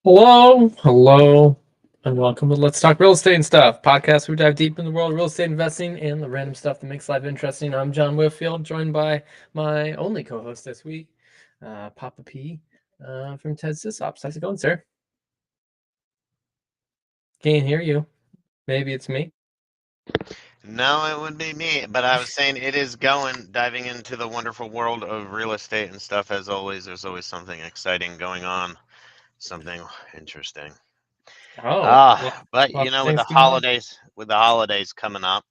Hello, and welcome to Let's Talk Real Estate and Stuff, podcast where we dive deep in the world of real estate investing and the random stuff that makes life interesting. I'm John Whitfield, joined by my only co-host this week, Papa P, from Ted Sysops. How's it going, sir? Can't hear you. Maybe it's me. No, it would be me, but I was saying it is diving into the wonderful world of real estate and stuff as always. There's always something exciting going on, something interesting. Oh, But lots of with things going on. with the holidays coming up,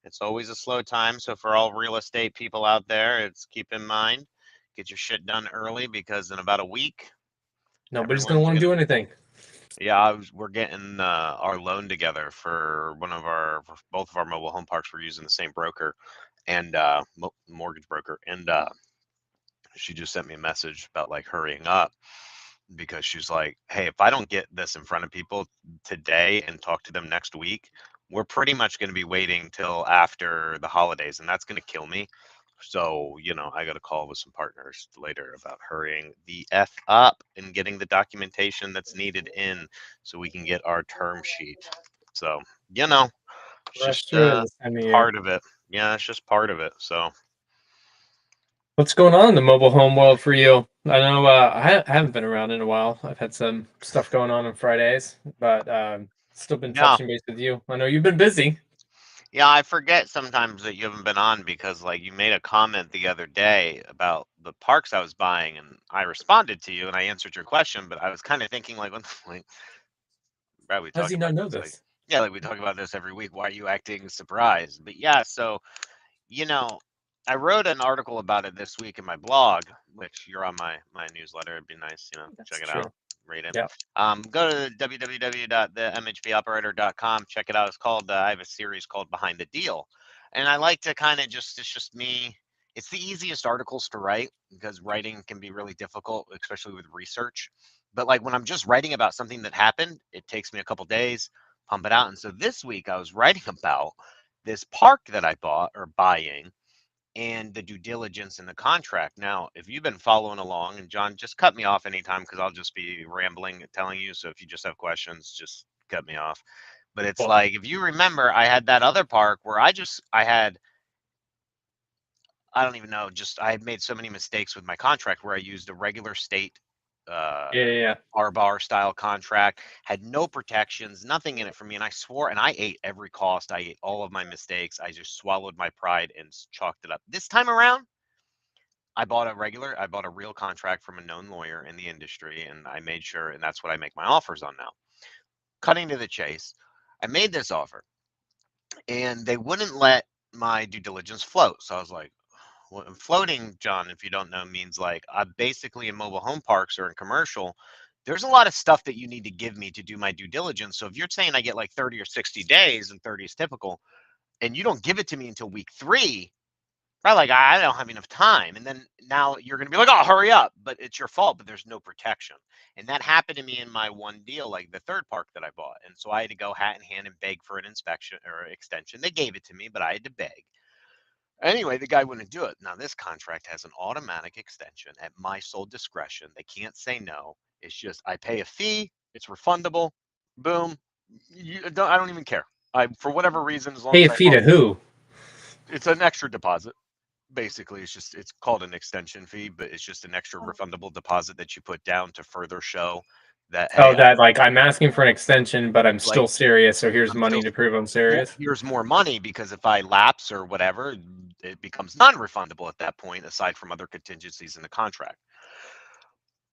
it's always a slow time. So for all real estate people out there, it's keep in mind, get your shit done early because in about a week, Nobody's gonna everyone's want to gonna do anything. Yeah, we're getting our loan together for for both of our mobile home parks. We're using the same broker and mortgage broker, and she just sent me a message about like hurrying up because she's like, "Hey, if I don't get this in front of people today and talk to them next week, we're pretty much going to be waiting till after the holidays, and that's going to kill me." So, I got a call with some partners later about hurrying the F up and getting the documentation that's needed in so we can get our term sheet. So, it's Rush just through it this time of year. part of it. Yeah, it's just part of it. So, What's going on in the mobile home world for you? I know I haven't been around in a while. I've had some stuff going on Fridays, but still been yeah. touching base with you. I know you've been busy. Yeah, I forget sometimes that you haven't been on because like you made a comment the other day about the parks I was buying and I responded to you and I answered your question, but I was kind of thinking like, what like, Brad, we How does talk he not about know this like this? yeah, like we talk about this every week. Why are you acting surprised? But yeah, so you know, I wrote an article about it this week in my blog, which you're on my newsletter. It'd be nice, That's check it true. out, read it. Yeah. Go to www.themhboperator.com. Check it out. It's called. I have a series called Behind the Deal, and I like to kind of just it's just me. It's the easiest articles to write because writing can be really difficult, especially with research. But like when I'm just writing about something that happened, it takes me a couple days, pump it out. And so this week I was writing about this park that I bought or buying and the due diligence in the contract. Now, if you've been following along, and John, just cut me off anytime because I'll just be rambling and telling you. So if you just have questions, just cut me off. But it's Well, like if you remember, I had that other park where I don't even know, just I had made so many mistakes with my contract where I used a regular state uh yeah, yeah, yeah. bar style contract, had no protections, nothing in it for me. And I swore, and I ate every cost. I ate all of my mistakes. I just swallowed my pride and chalked it up. This time around, I bought a real contract from a known lawyer in the industry, and I made sure, and that's what I make my offers on now. Cutting to the chase, I made this offer, and they wouldn't let my due diligence float. So I was like, well, floating, John, if you don't know, means like basically in mobile home parks or in commercial, there's a lot of stuff that you need to give me to do my due diligence. So if you're saying I get like 30 or 60 days, and 30 is typical, and you don't give it to me until week 3, right? Like I don't have enough time. And then now you're going to be like, oh, hurry up. But it's your fault, but there's no protection. And that happened to me in my one deal, like the third park that I bought. And so I had to go hat in hand and beg for an inspection or extension. They gave it to me, but I had to beg. Anyway, the guy wouldn't do it. Now, this contract has an automatic extension at my sole discretion. They can't say no. It's just I pay a fee, it's refundable. Boom. I don't even care. For whatever reason, as long Pay as a I fee to who? it's an extra deposit. Basically, it's called an extension fee, but it's just an extra refundable deposit that you put down to further show that Oh, hey, that like I'm asking for an extension, but I'm like still serious. So here's I'm still money to prove I'm serious. here's more money because if I lapse or whatever, it becomes non-refundable at that point, aside from other contingencies in the contract.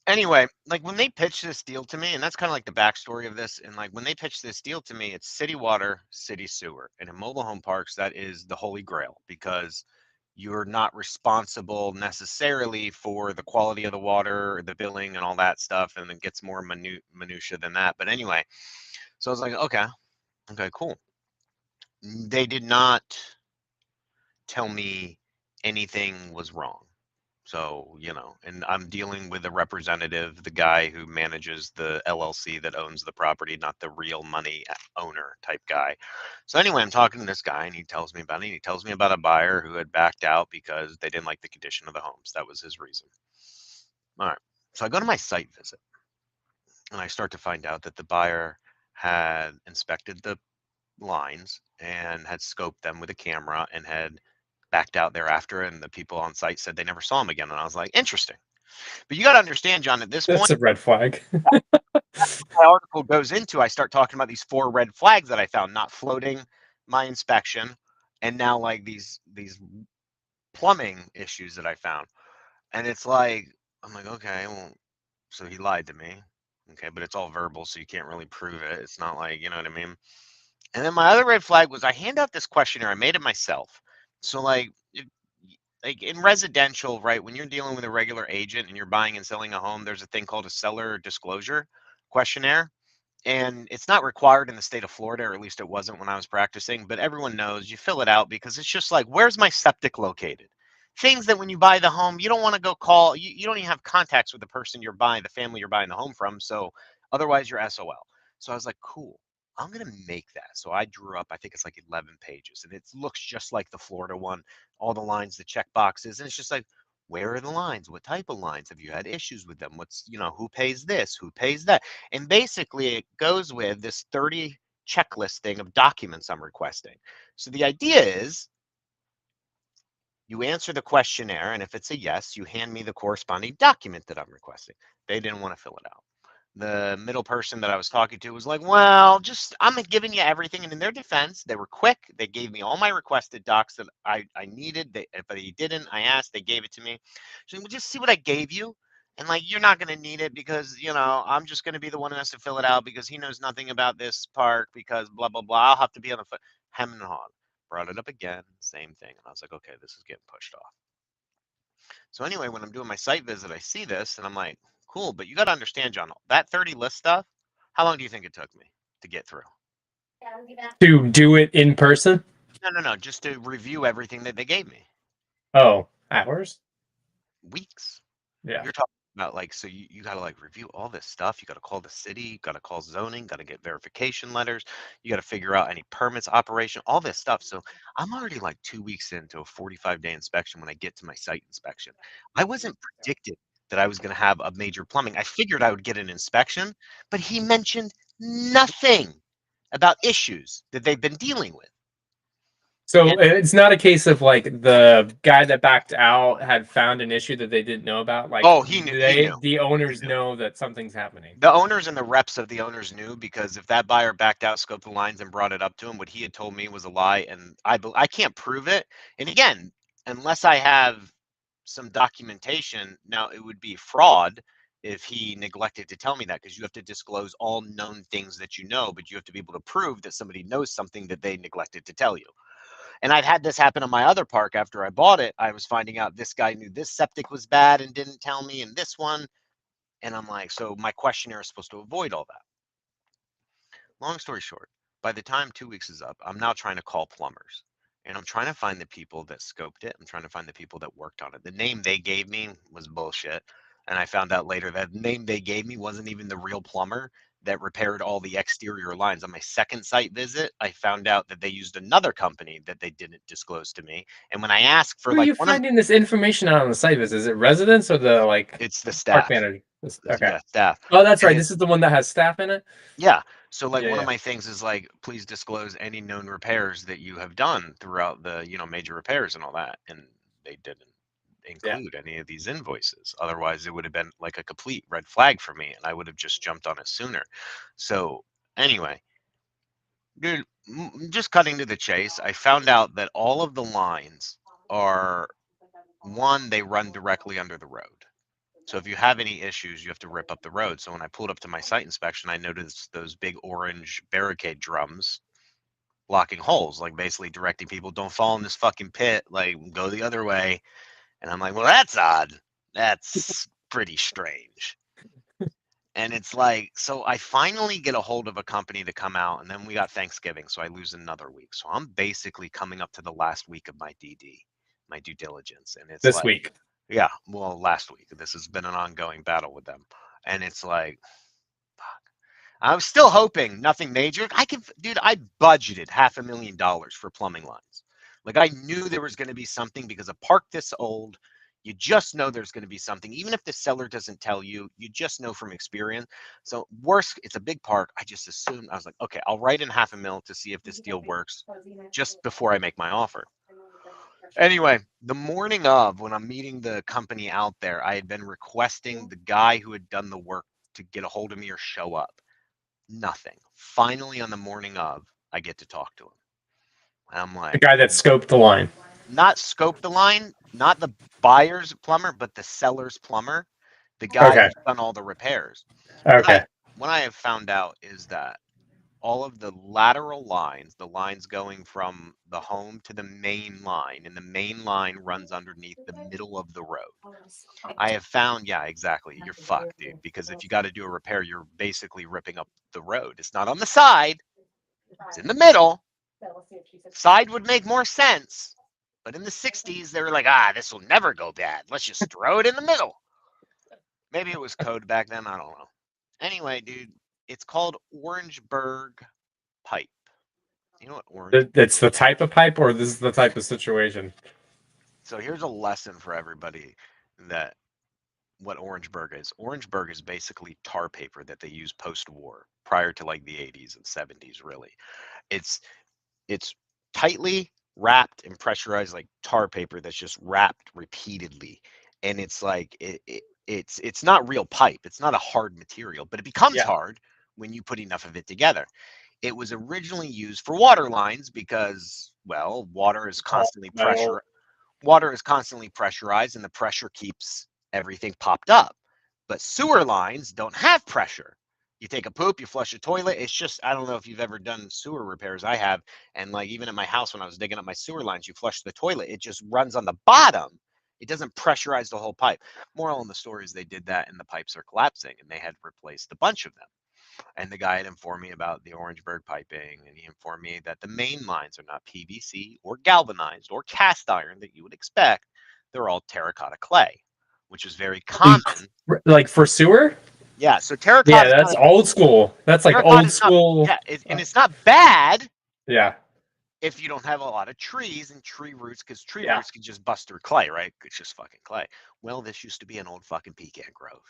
Anyway, like when they pitched this deal to me, and that's kind of like the backstory of this, and like when they pitched this deal to me, it's city water, city sewer. And in mobile home parks, that is the holy grail because you're not responsible necessarily for the quality of the water, the billing, and all that stuff, and it gets more minutia than that. But anyway, so I was like, okay, okay, cool. They did not tell me anything was wrong. So, and I'm dealing with a representative, the guy who manages the LLC that owns the property, not the real money owner type guy. So, anyway, I'm talking to this guy and he tells me about it. He tells me about a buyer who had backed out because they didn't like the condition of the homes. That was his reason. All right. So, I go to my site visit And I start to find out that the buyer had inspected the lines and had scoped them with a camera and had backed out thereafter. And the people on site said they never saw him again. And I was like, interesting. But you got to understand, John, at this point, That's a red flag. my article goes into, I start talking about these 4 red flags that I found not floating my inspection, and now like these plumbing issues that I found. And it's like, I'm like, okay, well, so he lied to me. Okay, but it's all verbal, so you can't really prove it. It's not like, you know what I mean? And then my other red flag was I hand out this questionnaire. I made it myself. So like in residential, right, when you're dealing with a regular agent and you're buying and selling a home, there's a thing called a seller disclosure questionnaire. And it's not required in the state of Florida, or at least it wasn't when I was practicing, but everyone knows you fill it out because it's just like, where's my septic located? Things that when you buy the home, you don't want to go call, you don't even have contacts with the person you're buying, the family you're buying the home from. So otherwise you're SOL. So I was like, cool, I'm going to make that. So I drew up, I think it's like 11 pages, and it looks just like the Florida one, all the lines, the check boxes. And it's just like, where are the lines? What type of lines? Have you had issues with them? What's, who pays this? Who pays that? And basically, it goes with this 30 checklist thing of documents I'm requesting. So the idea is you answer the questionnaire, and if it's a yes, you hand me the corresponding document that I'm requesting. They didn't want to fill it out. The middle person that I was talking to was like, well, just I'm giving you everything. And in their defense, they were quick. They gave me all my requested docs that I needed. If they didn't, I asked, they gave it to me. So well, just see what I gave you. And like, you're not going to need it because, I'm just going to be the one who has to fill it out because he knows nothing about this park because blah, blah, blah. I'll have to be on the foot. Hem and haw. Brought it up again, same thing. And I was like, okay, this is getting pushed off. So anyway, when I'm doing my site visit, I see this and I'm like, cool, but you got to understand, John, that 30 list stuff, how long do you think it took me to get through? To do it in person? No, just to review everything that they gave me. Oh, hours? Weeks. Yeah. You're talking about like, so you got to like review all this stuff. You got to call the city, you got to call zoning, got to get verification letters. You got to figure out any permits, operation, all this stuff. So I'm already like 2 weeks into a 45-day inspection when I get to my site inspection. I wasn't predicted that I was going to have a major plumbing. I figured I would get an inspection, but he mentioned nothing about issues that they've been dealing with. So it's not a case of like the guy that backed out had found an issue that they didn't know about. Like Oh, he knew. He knew. the He owners knew. know that something's happening. The owners and the reps of the owners knew because if that buyer backed out, scoped the lines, and brought it up to him, what he had told me was a lie, and I can't prove it. And again, unless I have some documentation, now it would be fraud if he neglected to tell me that because you have to disclose all known things that you know, but you have to be able to prove that somebody knows something that they neglected to tell you. And I've had this happen on my other park after I bought it. I was finding out this guy knew this septic was bad and didn't tell me, and this one. And I'm like, so my questionnaire is supposed to avoid all that. Long story short, by the time 2 weeks is up, I'm now trying to call plumbers. And I'm trying to find the people that scoped it. I'm trying to find the people that worked on it. The name they gave me was bullshit. And I found out later that the name they gave me wasn't even the real plumber that repaired all the exterior lines. On my second site visit, I found out that they used another company that they didn't disclose to me. And when I asked for Who are like you finding this information out on the site? Is it residents or the like it's the park staff. manager? Okay. Yeah, staff. Oh, that's And right. it, This is the one that has staff in it. Yeah. So like Yeah, one of yeah, my things is like, please disclose any known repairs that you have done throughout the, major repairs and all that. And they didn't yeah. include any of these invoices. Otherwise, it would have been like a complete red flag for me and I would have just jumped on it sooner. So anyway, dude, just cutting to the chase, I found out that all of the lines are one, they run directly under the road. So if you have any issues, you have to rip up the road. So when I pulled up to my site inspection, I noticed those big orange barricade drums blocking holes, like basically directing people, don't fall in this fucking pit, like go the other way. And I'm like, well, that's odd. That's pretty strange. And it's like, so I finally get a hold of a company to come out, and then we got Thanksgiving, so I lose another week. So I'm basically coming up to the last week of my DD, my due diligence. And it's This like, week. yeah, well, last week. This has been an ongoing battle with them. And it's like, fuck. I was still hoping nothing major. Dude, I budgeted $500,000 for plumbing lines. Like I knew there was going to be something because a park this old, You just know there's going to be something. Even if the seller doesn't tell you, you just know from experience. So worse, it's a big park. I just assumed, I was like, okay, I'll write in $500,000 to see if this deal works just before I make my offer. Anyway, the morning of, when I'm meeting the company out there, I had been requesting the guy who had done the work to get a hold of me or show up. Nothing. Finally, on the morning of, I get to talk to him. And I'm The like, guy that scoped the line. not scope the line, not the buyer's plumber, but the seller's plumber, the guy Okay. who's done all the repairs. Okay. What I have found out is that all of the lateral lines, the lines going from the home to the main line, and the main line runs underneath the middle of the road. I have found, yeah, exactly. You're fucked, dude, because if you got to do a repair, you're basically ripping up the road. It's not on the side, it's in the middle. Side would make more sense. But in the 60s, they were like, this will never go bad. Let's just throw it in the middle. Maybe it was code back then. I don't know. Anyway, dude, it's called Orangeburg pipe. You know what orange? It's the type of pipe, or this is the type of situation? So here's a lesson for everybody that what Orangeburg is. Orangeburg is basically tar paper that they use post-war, prior to like the 80s and 70s, really. It's tightly wrapped and pressurized like tar paper that's just wrapped repeatedly, and it's like it's not real pipe. It's not a hard material, but it becomes hard when you put enough of it together. It was originally used for water lines because, well, water is constantly pressurized, and the pressure keeps everything popped up. But sewer lines don't have pressure. You take a poop, you flush a toilet. It's just, I don't know if you've ever done sewer repairs. I have. And like even at my house, when I was digging up my sewer lines, you flush the toilet, it just runs on the bottom. It doesn't pressurize the whole pipe. Moral in the story is they did that and the pipes are collapsing, and they had replaced a bunch of them. And the guy had informed me about the Orangeburg piping, and he informed me that the main lines are not PVC or galvanized or cast iron that you would expect. They're all terracotta clay, which is very common. Like for sewer? Yeah, so terracotta. Yeah, that's old school. That's like old school. And it's not bad. Yeah. If you don't have a lot of trees and tree roots, because tree roots can just bust through clay, right? It's just fucking clay. Well, this used to be an old fucking pecan grove.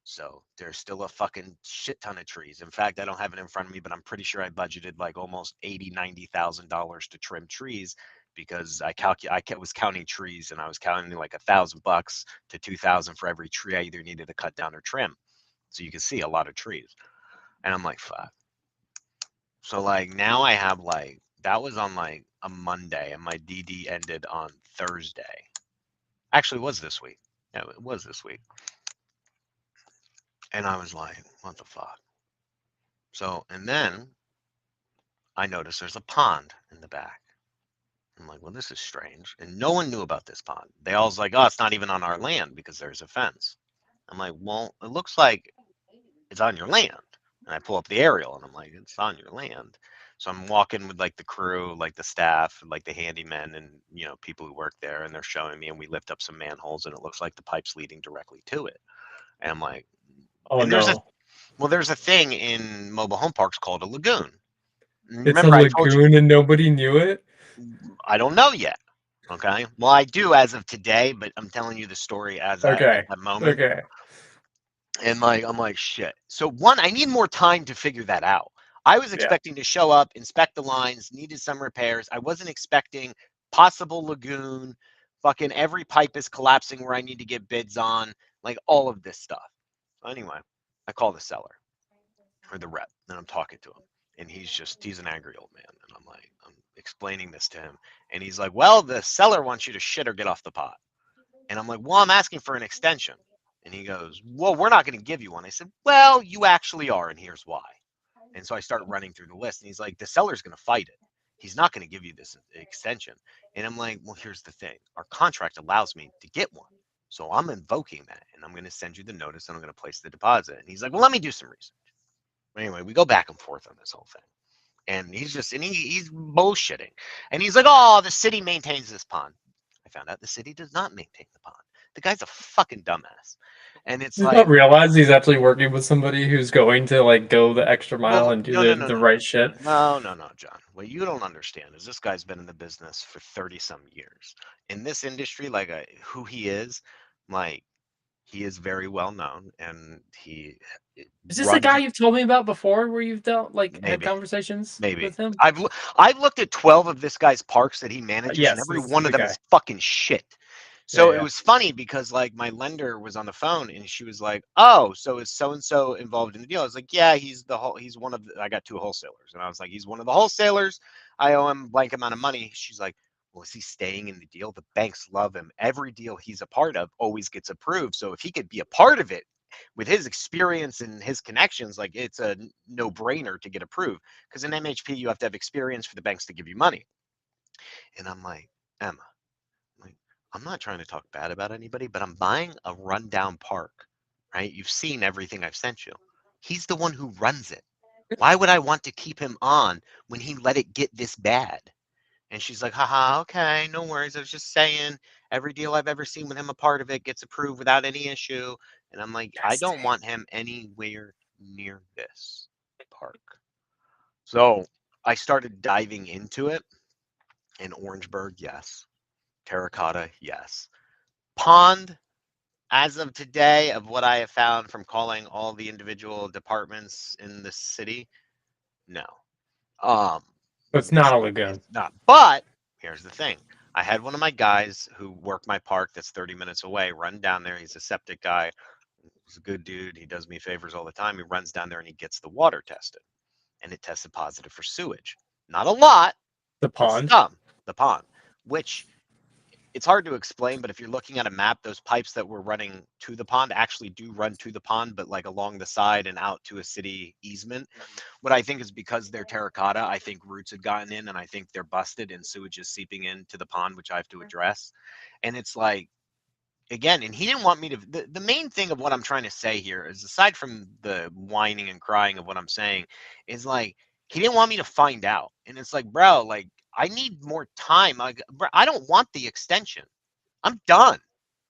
So there's still a fucking shit ton of trees. In fact, I don't have it in front of me, but I'm pretty sure I budgeted like almost $80,000-$90,000 to trim trees, because I was counting trees, and I was counting like $1,000 to $2,000 for every tree I either needed to cut down or trim. So you can see a lot of trees. And I'm like, fuck. So like now I have like, that was on like a Monday, and my DD ended on Thursday. Actually, it was this week. Yeah, it was this week. And I was like, what the fuck? So, and then I noticed there's a pond in the back. I'm like, well, this is strange. And no one knew about this pond. They all was like, oh, it's not even on our land because there's a fence. I'm like, well, it looks like it's on your land. And I pull up the aerial, and I'm like, it's on your land. So I'm walking with like the crew, like the staff, like the handymen, and people who work there, and they're showing me, and we lift up some manholes, and it looks like the pipe's leading directly to it. And I'm like, there's a thing in mobile home parks called a lagoon. It's a lagoon and nobody knew it? I don't know yet. Okay. Well, I do as of today, but I'm telling you the story at that moment. Okay. And like, I'm like, shit. So one, I need more time to figure that out. I was expecting to show up, inspect the lines, needed some repairs. I wasn't expecting possible lagoon, fucking every pipe is collapsing where I need to get bids on, like all of this stuff. So anyway, I call the seller or the rep, and I'm talking to him, and he's an angry old man. And I'm like, I'm explaining this to him, and he's like, well, the seller wants you to shit or get off the pot. And I'm like, well, I'm asking for an extension. And he goes, well, we're not going to give you one. I said, well, you actually are, and here's why. And so I start running through the list, and he's like, the seller's going to fight it. He's not going to give you this extension. And I'm like, well, here's the thing. Our contract allows me to get one. So I'm invoking that, and I'm going to send you the notice, and I'm going to place the deposit. And he's like, well, let me do some research. Anyway, we go back and forth on this whole thing. And he's bullshitting. And he's like, oh, the city maintains this pond. I found out the city does not maintain the pond. The guy's a fucking dumbass. And it's Does not like, realize he's actually working with somebody who's going to like go the extra mile well, and do no, no, the right shit. no, John. What you don't understand is this guy's been in the business for 30 some years. In this industry, like who he is, like he is very well known, and he Is this the runs guy you've told me about before, where you've dealt like had maybe. conversations Maybe. with him? I've looked at 12 of this guy's parks that he manages, and Yes, every this is one of the them guy. is fucking shit. Yeah, So it yeah. was funny because like my lender was on the phone and she was like, "Oh, so is so and so involved in the deal?" I was like, "Yeah, he's one of I got two wholesalers." And I was like, "He's one of the wholesalers. I owe him blank amount of money." She's like, "Well, is he staying in the deal? The banks love him. Every deal he's a part of always gets approved. So if he could be a part of it with his experience and his connections, like it's a no-brainer to get approved because in MHP you have to have experience for the banks to give you money." And I'm like, "Emma, like, I'm not trying to talk bad about anybody, but I'm buying a rundown park, right? You've seen everything I've sent you. He's the one who runs it. Why would I want to keep him on when he let it get this bad?" And she's like, haha, okay, no worries. I was just saying, every deal I've ever seen with him a part of it gets approved without any issue. And I'm like, I don't want him anywhere near this park. So I started diving into it. In Orangeburg, yes. Terracotta, yes. Pond, as of today, of what I have found from calling all the individual departments in the city, no. Um, So it's not it's a lagoon. it's not. But here's the thing. I had one of my guys who work my park that's 30 minutes away run down there. He's a septic guy. He's a good dude. He does me favors all the time. He runs down there and he gets the water tested, and it tested positive for sewage. Not a lot, The but pond. some. The pond, which it's hard to explain, but if you're looking at a map, those pipes that were running to the pond actually do run to the pond, but like along the side and out to a city easement. What I think is because they're terracotta, I think roots had gotten in and I think they're busted and sewage is seeping into the pond, which I have to address. And it's like, again, and he didn't want me to. The main thing of what I'm trying to say here is aside from the whining and crying of what I'm saying, is like, he didn't want me to find out. And it's like, bro, like, I need more time. Like, bro, I don't want the extension. I'm done.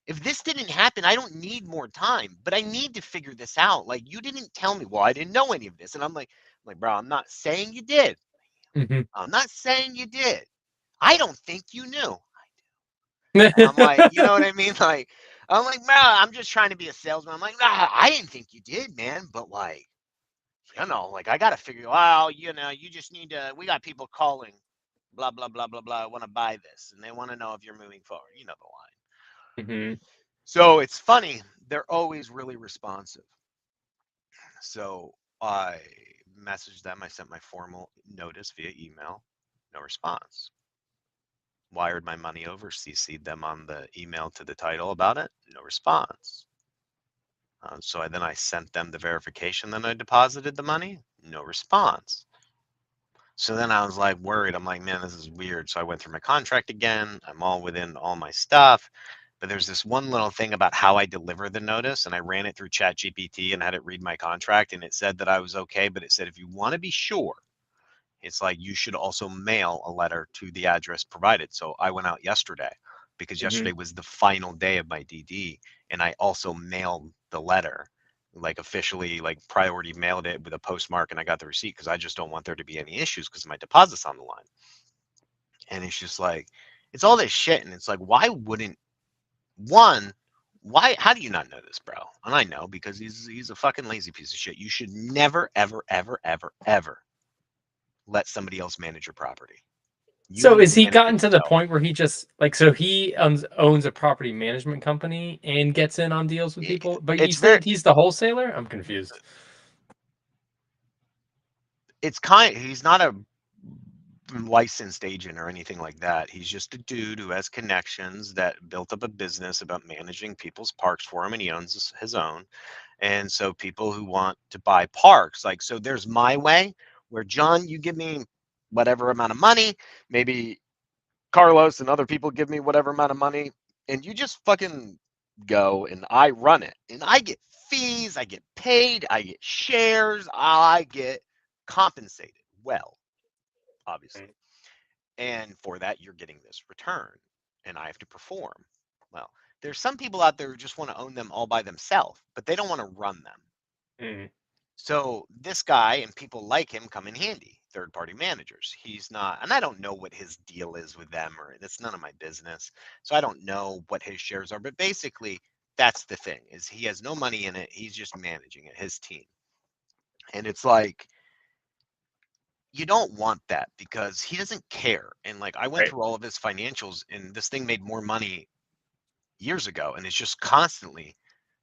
If this didn't happen, I don't need more time, but I need to figure this out. Like you didn't tell me. Well, I didn't know any of this. And I'm like, bro, I'm not saying you did. Hmm. I'm not saying you did. I don't think you knew. And I'm like, you know what I mean? Like, I'm like, man, I'm just trying to be a salesman. I'm like, nah, I didn't think you did, man. But like, like I gotta figure out, you just need to we got people calling, blah, blah, blah, blah, blah, want to buy this, and they want to know if you're moving forward. You know the line. Hmm. So it's funny, they're always really responsive. So I messaged them. I sent my formal notice via email. No response. Wired my money over, CC'd them on the email to the title about it. No response. So then I sent them the verification that I deposited the money. No response. So then I was like worried. I'm like, man, this is weird. So I went through my contract again. I'm all within all my stuff. But there's this one little thing about how I deliver the notice, and I ran it through ChatGPT and had it read my contract, and it said that I was okay, but it said if you want to be sure, it's like you should also mail a letter to the address provided. So I went out yesterday because Hmm. yesterday was the final day of my DD, and I also mailed the letter, like officially, like priority mailed it with a postmark, and I got the receipt because I just don't want there to be any issues because my deposit's on the line. And it's just like, it's all this shit, and it's like, why wouldn't one, why how do you not know this, bro? And I know because he's a fucking lazy piece of shit. You should never, ever, ever, ever, ever let somebody else manage your property. You So need is to he manage it gotten to the yourself. point where he just like so he owns a property management company and gets in on deals with people? But you It's very said he's the wholesaler? I'm confused. it's kind he's not a licensed agent or anything like that. He's just a dude who has connections that built up a business about managing people's parks for him, and he owns his own. And so people who want to buy parks, like, so there's my way where, John, you give me whatever amount of money, maybe Carlos and other people give me whatever amount of money, and you just fucking go and I run it. And I get fees, I get paid, I get shares, I get compensated well, obviously. And for that, you're getting this return, and I have to perform. Well, there's some people out there who just want to own them all by themselves, but they don't want to run them. Mm. So this guy and people like him come in handy, third-party managers. He's not, and I don't know what his deal is with them, or that's none of my business. So I don't know what his shares are, but basically that's the thing, is he has no money in it. He's just managing it, his team. And it's like, you don't want that because he doesn't care. And like, I went Right. through all of his financials, and this thing made more money years ago, and it's just constantly,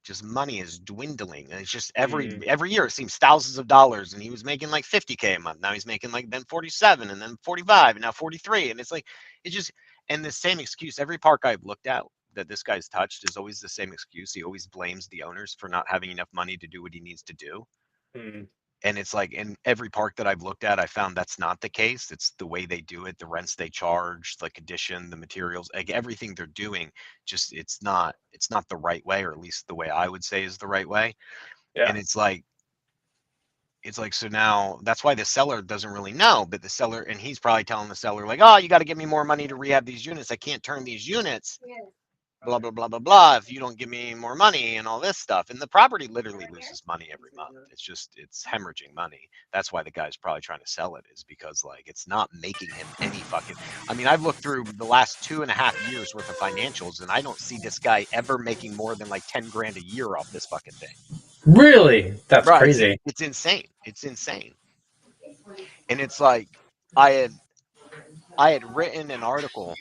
just money is dwindling, and it's just every year it seems thousands of dollars, and he was making like 50K a month. Now he's making like then 47, and then 45, and now 43, and it's like, it just, and the same excuse every park I've looked at that this guy's touched is always the same excuse. He always blames the owners for not having enough money to do what he needs to do. Mm. And it's like, in every park that I've looked at, I found that's not the case. It's the way they do it, the rents they charge, the condition, the materials, like everything they're doing, just it's not the right way, or at least the way I would say is the right way. Yeah. And it's like, so now that's why the seller doesn't really know, but the seller, and he's probably telling the seller like, oh, you got to give me more money to rehab these units. I can't turn these units, blah, blah, blah, blah, blah, if you don't give me more money and all this stuff. And the property literally loses money every month. It's hemorrhaging money. That's why the guy's probably trying to sell it, is because like, it's not making him any fucking, I mean, I've looked through the last 2.5 years worth of financials, and I don't see this guy ever making more than like 10 grand a year off this fucking thing. Really? That's Right. crazy. It's insane. It's insane. And it's like, I had written an article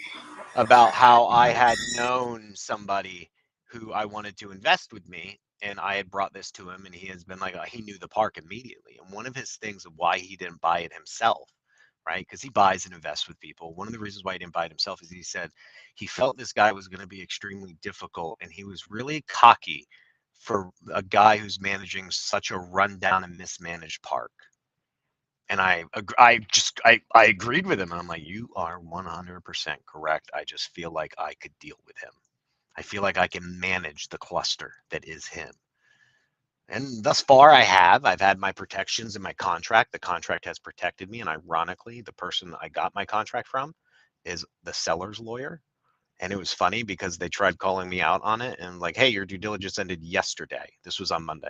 about how I had known somebody who I wanted to invest with me, and I had brought this to him, and he has been like, he knew the park immediately. And one of his things of why he didn't buy it himself, right? Because he buys and invests with people. One of the reasons why he didn't buy it himself is he said he felt this guy was going to be extremely difficult, and he was really cocky for a guy who's managing such a rundown and mismanaged park. And I agreed with him. And I'm like, you are 100% correct. I just feel like I could deal with him. I feel like I can manage the cluster that is him. And thus far, I've had my protections in my contract. The contract has protected me. And ironically, the person I got my contract from is the seller's lawyer. And it was funny because they tried calling me out on it, and like, hey, your due diligence ended yesterday. This was on Monday.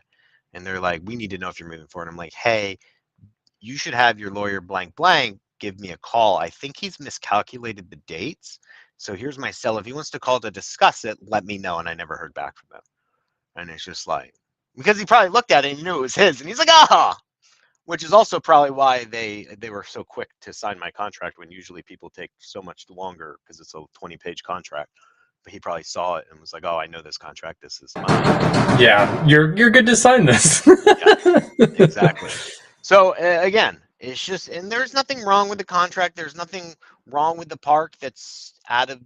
And they're like, we need to know if you're moving forward. I'm like, hey, you should have your lawyer blank blank give me a call. I think he's miscalculated the dates. So here's my cell. If he wants to call to discuss it, let me know. And I never heard back from him. And it's just like, because he probably looked at it and he knew it was his. And he's like, which is also probably why they were so quick to sign my contract, when usually people take so much longer because it's a 20-page contract. But he probably saw it and was like, oh, I know this contract. This is mine. Yeah, you're good to sign this. Yeah, exactly. So again, it's just, and there's nothing wrong with the contract. There's nothing wrong with the park that's out of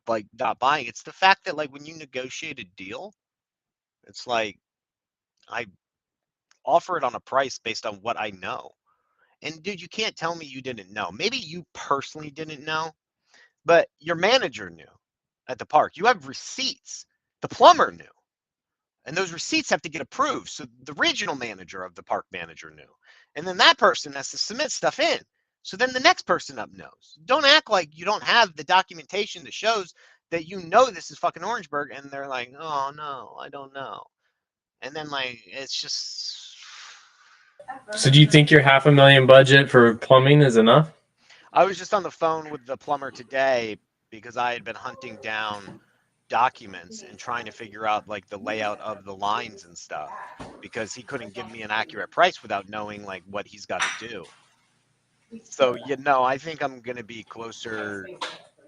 like not buying. It's the fact that like when you negotiate a deal, it's like I offer it on a price based on what I know. And dude, you can't tell me you didn't know. Maybe you personally didn't know, but your manager knew at the park. You have receipts. The plumber knew. And those receipts have to get approved. So the regional manager of the park manager knew. And then that person has to submit stuff in. So then the next person up knows. Don't act like you don't have the documentation that shows that you know this is fucking Orangeburg. And they're like, oh, no, I don't know. And then, like, it's just. So do you think your $500,000 budget for plumbing is enough? I was just on the phone with the plumber today because I had been hunting down documents and trying to figure out like the layout of the lines and stuff, because he couldn't give me an accurate price without knowing like what he's got to do. So I think I'm gonna be closer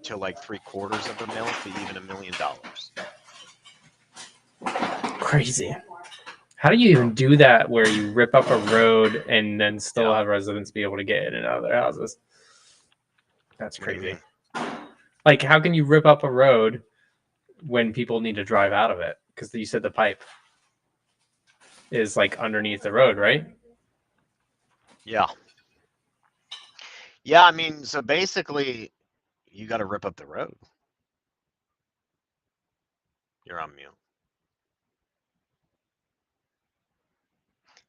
to like $750,000 to even $1 million. Crazy. How do you even do that where you rip up a road and then still have residents be able to get in and out of their houses? That's crazy. Like, how can you rip up a road when people need to drive out of it? Because you said the pipe is like underneath the road, right? Yeah. Yeah, I mean, so basically, you got to rip up the road. You're on mute.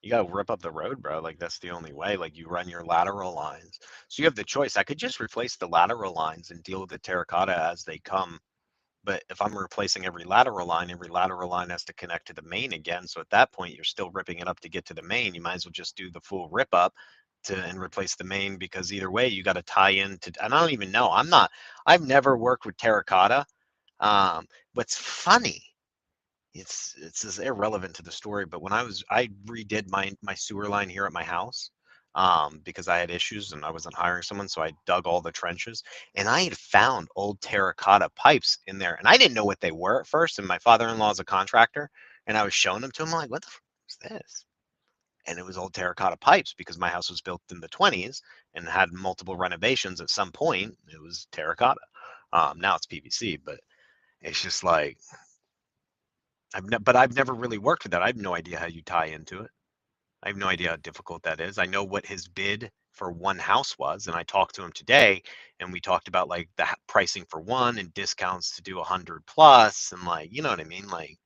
You got to rip up the road, bro. Like, that's the only way. Like, you run your lateral lines. So you have the choice. I could just replace the lateral lines and deal with the terracotta as they come But if I'm replacing every lateral line has to connect to the main again. So at that point, you're still ripping it up to get to the main. You might as well just do the full rip up and replace the main, because either way, you got to tie into. And I don't even know. I've never worked with terracotta. What's funny, it's as irrelevant to the story, but when I redid my sewer line here at my house, because I had issues and I wasn't hiring someone, so I dug all the trenches, and I had found old terracotta pipes in there, and I didn't know what they were at first. And my father-in-law is a contractor, and I was showing them to him, like, what the is this? And it was old terracotta pipes, because my house was built in the 20s and had multiple renovations. At some point, it was terracotta. Now it's PVC, but it's just like, but I've never really worked with that. I have no idea how you tie into it. I have no idea how difficult that is. I know what his bid for one house was, and I talked to him today, and we talked about like the pricing for one and discounts to do 100 plus, and like, you know what I mean? Like,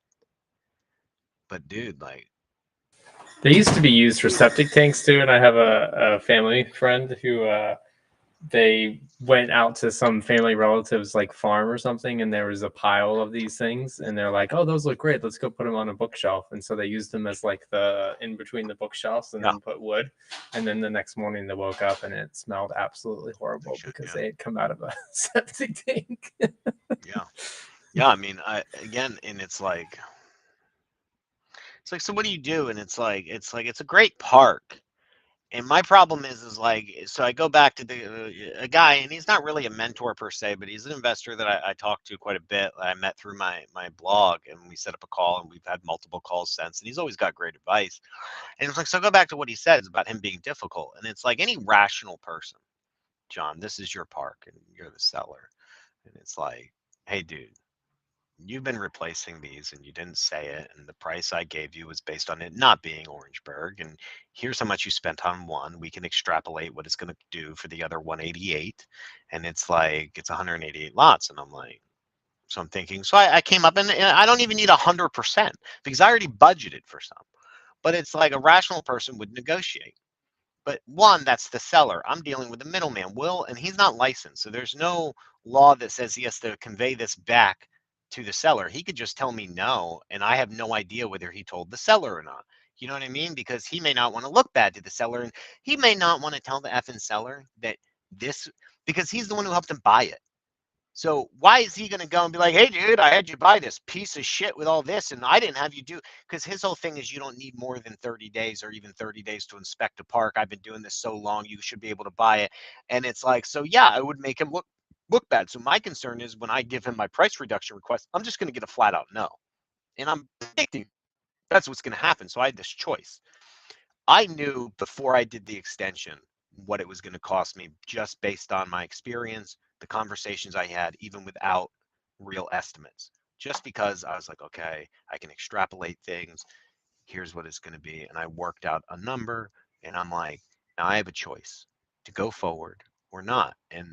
but dude, like, They used to be used for septic tanks too, and I have a family friend who they went out to some family relatives like farm or something, and there was a pile of these things, and they're like, oh, those look great, let's go put them on a bookshelf. And so they used them as like the in between the bookshelves, and yeah, then put wood. And then the next morning they woke up and it smelled absolutely horrible because yeah, they had come out of a septic tank. yeah, yeah. I mean, again, and it's like, so what do you do? And it's a great park. And my problem is like, so I go back to a guy, and he's not really a mentor per se, but he's an investor that I talk to quite a bit. I met through my blog, and we set up a call, and we've had multiple calls since, and he's always got great advice. And it's like, so I go back to what he says about him being difficult, and it's like any rational person, John, this is your park, and you're the seller, and it's like, hey, dude, you've been replacing these and you didn't say it, and the price I gave you was based on it not being Orangeburg, and here's how much you spent on one. We can extrapolate what it's going to do for the other 188, and it's like it's 188 lots. And I'm like, so I'm thinking, so I came up, and I don't even need 100% because I already budgeted for some, but it's like a rational person would negotiate. But one, that's the seller. I'm dealing with a middleman, Will, and he's not licensed. So there's no law that says he has to convey this back to the seller. He could just tell me no, and I have no idea whether he told the seller or not. You know what I mean? Because he may not want to look bad to the seller, and he may not want to tell the effing seller that this, because he's the one who helped him buy it. So why is he going to go and be like, hey, dude, I had you buy this piece of shit with all this, and I didn't have you do, because his whole thing is you don't need more than 30 days or even 30 days to inspect a park. I've been doing this so long, you should be able to buy it. And it's like, so yeah, I would make him look bad. So my concern is when I give him my price reduction request, I'm just going to get a flat out no. And I'm predicting that's what's going to happen. So I had this choice. I knew before I did the extension what it was going to cost me just based on my experience, the conversations I had, even without real estimates. Just because I was like, okay, I can extrapolate things. Here's what it's going to be. And I worked out a number, and I'm like, now I have a choice to go forward or not. And,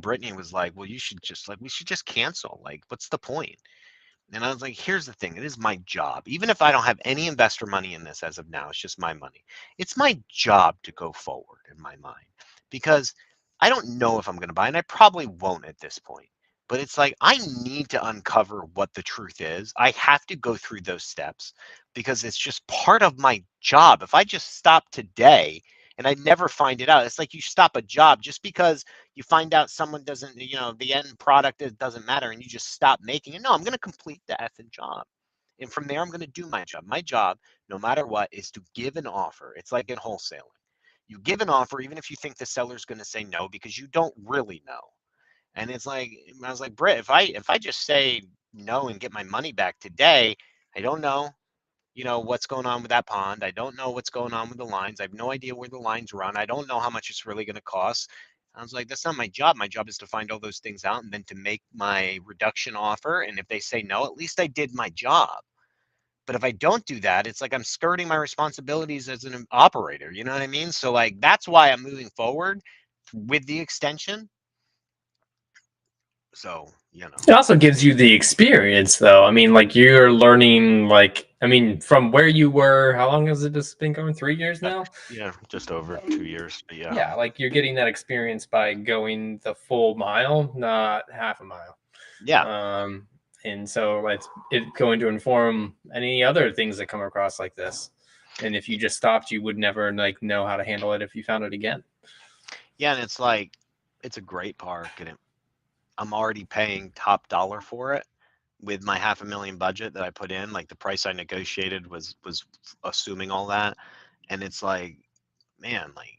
Brittany was like, well, we should just cancel. Like, what's the point? And I was like, here's the thing. It is my job. Even if I don't have any investor money in this as of now, it's just my money. It's my job to go forward in my mind, because I don't know if I'm going to buy, and I probably won't at this point. But it's like, I need to uncover what the truth is. I have to go through those steps because it's just part of my job. If I just stop today and I never find it out, it's like you stop a job just because you find out someone doesn't, the end product doesn't matter, and you just stop making it. No, I'm going to complete the effing job. And from there, I'm going to do my job. My job, no matter what, is to give an offer. It's like in wholesaling. You give an offer, even if you think the seller's going to say no, because you don't really know. And it's like, I was like, Britt, if I just say no and get my money back today, I don't know, what's going on with that pond. I don't know what's going on with the lines. I have no idea where the lines run. I don't know how much it's really going to cost. I was like, that's not my job. My job is to find all those things out and then to make my reduction offer. And if they say no, at least I did my job. But if I don't do that, it's like I'm skirting my responsibilities as an operator. You know what I mean? So like, that's why I'm moving forward with the extension. So, It also gives you the experience, though. I mean, like you're learning, from where you were. How long has it just been going? 3 years now? Yeah, just over 2 years. But yeah. Yeah, like you're getting that experience by going the full mile, not half a mile. Yeah. And so it's going to inform any other things that come across like this. And if you just stopped, you would never like know how to handle it if you found it again. Yeah, and it's like it's a great park, and I'm already paying top dollar for it with my $500,000 budget that I put in. Like the price I negotiated was assuming all that, and it's like, man, like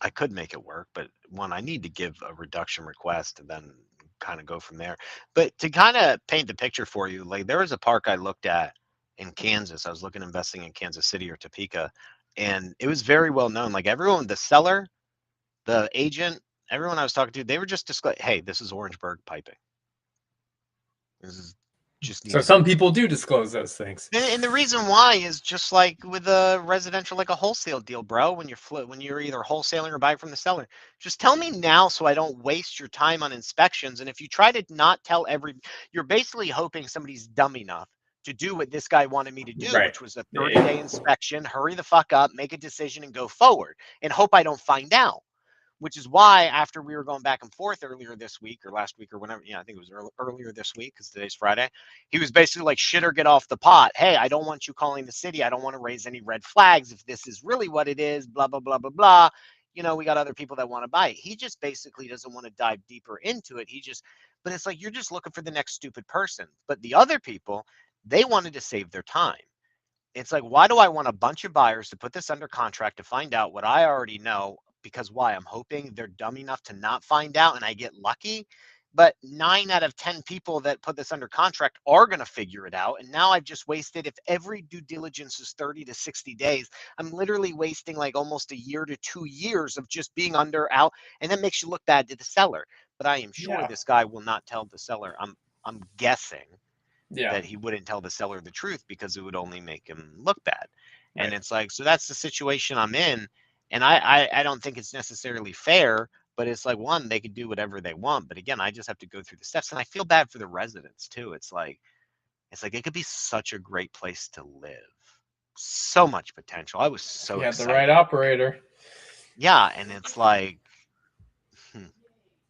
I could make it work, but one, I need to give a reduction request and then kind of go from there. But to kind of paint the picture for you, like there was a park I looked at in Kansas. I was looking investing in Kansas City or Topeka, and it was very well known. Like everyone, the seller, the agent, everyone I was talking to, they were just hey, this is Orangeburg piping. This is just need So to some know. people do disclose those things. And the reason why is just like with a residential, like a wholesale deal, bro. When you're either wholesaling or buying from the seller, just tell me now so I don't waste your time on inspections. And if you try to not tell you're basically hoping somebody's dumb enough to do what this guy wanted me to do, Right. which was a 30-day inspection, hurry the fuck up, make a decision, and go forward, and hope I don't find out. Which is why after we were going back and forth earlier this week or last week or whenever, I think it was earlier this week because today's Friday, he was basically like, shit or get off the pot. Hey, I don't want you calling the city. I don't want to raise any red flags. If this is really what it is, blah, blah, blah, blah, blah. We got other people that want to buy it. He just basically doesn't want to dive deeper into it. But it's like, you're just looking for the next stupid person. But the other people, they wanted to save their time. It's like, why do I want a bunch of buyers to put this under contract to find out what I already know? Because why? I'm hoping they're dumb enough to not find out and I get lucky. But 9 out of 10 people that put this under contract are going to figure it out. And now I've just wasted, if every due diligence is 30 to 60 days, I'm literally wasting like almost a year to 2 years of just being out. And that makes you look bad to the seller. But I am sure this guy will not tell the seller. I'm guessing that he wouldn't tell the seller the truth because it would only make him look bad. Right. And it's like, so that's the situation I'm in. And I don't think it's necessarily fair, but it's like, one, they could do whatever they want. But again, I just have to go through the steps. And I feel bad for the residents too. It's like it could be such a great place to live. So much potential. I was so excited. The right operator. Yeah. And it's like,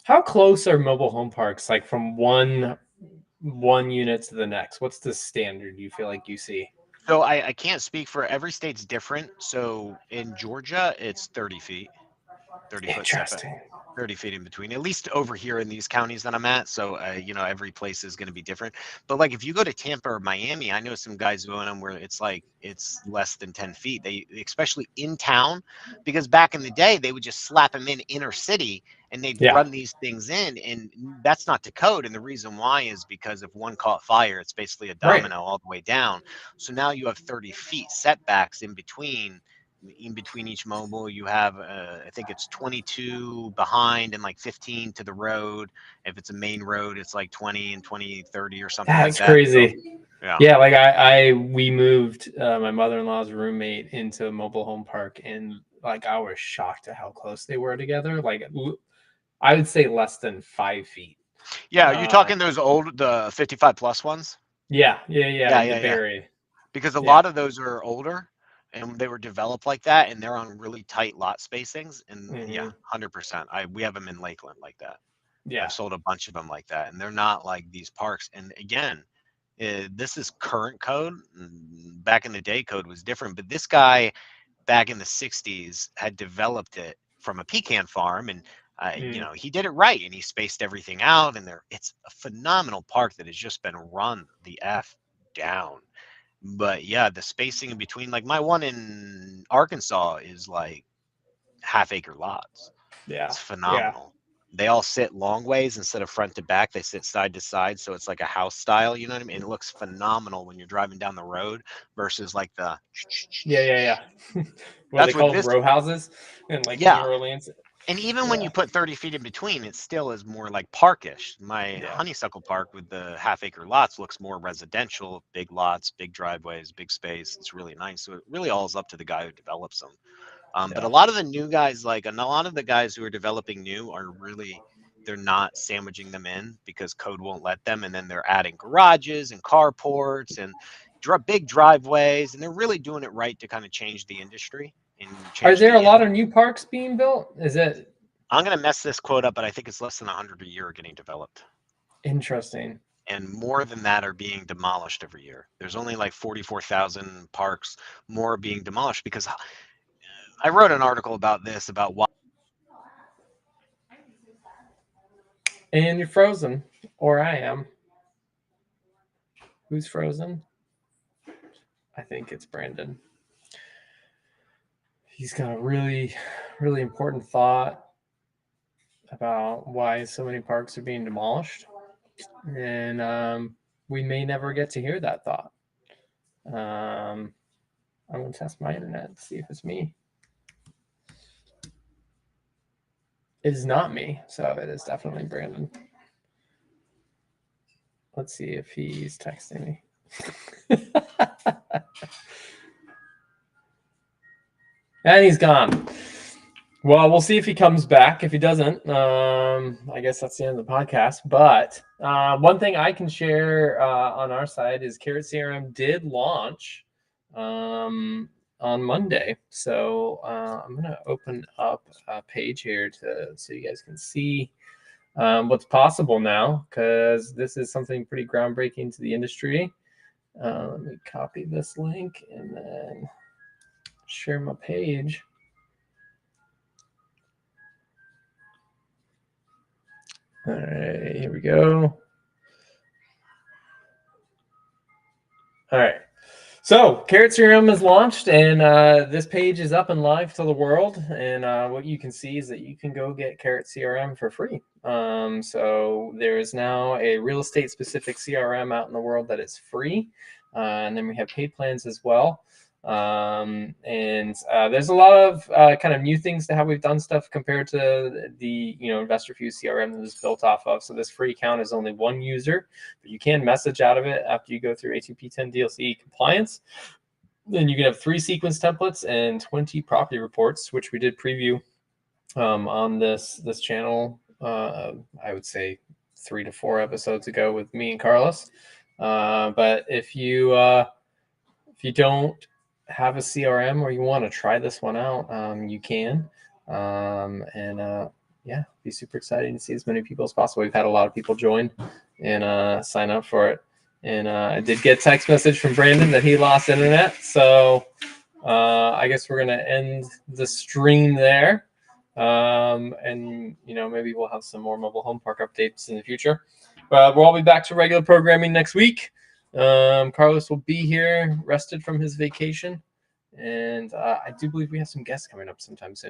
how close are mobile home parks, like from one unit to the next? What's the standard you feel like you see? So I can't speak for every state's different. So in Georgia, it's 30 feet, 30 foot setback, 30 feet in between, at least over here in these counties that I'm at. So, every place is going to be different. But like if you go to Tampa or Miami, I know some guys going on where it's less than 10 feet. They, especially in town, because back in the day, they would just slap them in inner city and they'd run these things in, and that's not to code. And the reason why is because if one caught fire, it's basically a domino all the way down. So now you have 30 feet setbacks in between each mobile. You have I think it's 22 behind and like 15 to the road. If it's a main road, it's like 20 and 20, 30 or something like that. That's crazy. So, yeah, like we moved my mother-in-law's roommate into a mobile home park, and like I was shocked at how close they were together. Like I would say less than 5 feet. Yeah, are you talking those the 55 plus ones? Yeah. Because a lot of those are older and they were developed like that, and they're on really tight lot spacings. And 100%. We have them in Lakeland like that. Yeah, I've sold a bunch of them like that, and they're not like these parks. And again, this is current code. Back in the day, code was different. But this guy, back in the 60s, had developed it from a pecan farm, and he did it right, and he spaced everything out. And it's a phenomenal park that has just been run the F down. But yeah, the spacing in between, like my one in Arkansas is like half-acre lots. Yeah, it's phenomenal. They all sit long ways instead of front to back. They sit side to side, so it's like a house style. You know what I mean? It looks phenomenal when you're driving down the road versus like the what they call row houses in like New Orleans. And even when you put 30 feet in between, it still is more like parkish. My Honeysuckle Park with the half-acre lots looks more residential, big lots, big driveways, big space. It's really nice. So it really all is up to the guy who develops them. But a lot of the new guys, and a lot of the guys who are developing new are really, they're not sandwiching them in because code won't let them. And then they're adding garages and carports and big driveways. And they're really doing it right to kind of change the industry. Are there a lot of new parks being built? Is it? I'm going to mess this quote up, but I think it's less than 100 a year getting developed. Interesting. and more than that are being demolished every year. There's only like 44,000 parks more being demolished because I wrote an article about this, about why. And you're frozen, or I am. Who's frozen? I think it's Brandon. He's got a really, really important thought about why so many parks are being demolished. And we may never get to hear that thought. I'm going to test my internet to see if it's me. It is not me, so it is definitely Brandon. Let's see if he's texting me. And he's gone. Well, we'll see if he comes back. If he doesn't, I guess that's the end of the podcast. But one thing I can share on our side is Carrot CRM did launch on Monday. So I'm going to open up a page here so you guys can see what's possible now, because this is something pretty groundbreaking to the industry. Let me copy this link and then share my page. All right, here we go. All right. So Carrot CRM is launched, and this page is up and live to the world. And what you can see is that you can go get Carrot CRM for free. So there is now a real estate specific CRM out in the world that is free. And then we have paid plans as well. And there's a lot of kind of new things to how we've done stuff compared to the InvestorFuse CRM that was built off of. So this free account is only one user, but you can message out of it after you go through A2P10 DLC compliance. Then you can have 3 sequence templates and 20 property reports, which we did preview on this channel. I would say 3 to 4 episodes ago with me and Carlos. But if you don't have a CRM or you want to try this one out, you can. Yeah, be super excited to see as many people as possible. We've had a lot of people join and sign up for it. And I did get a text message from Brandon that he lost internet. So I guess we're going to end the stream there. And maybe we'll have some more mobile home park updates in the future. But we'll all be back to regular programming next week. Carlos will be here rested from his vacation, and I do believe we have some guests coming up sometime soon.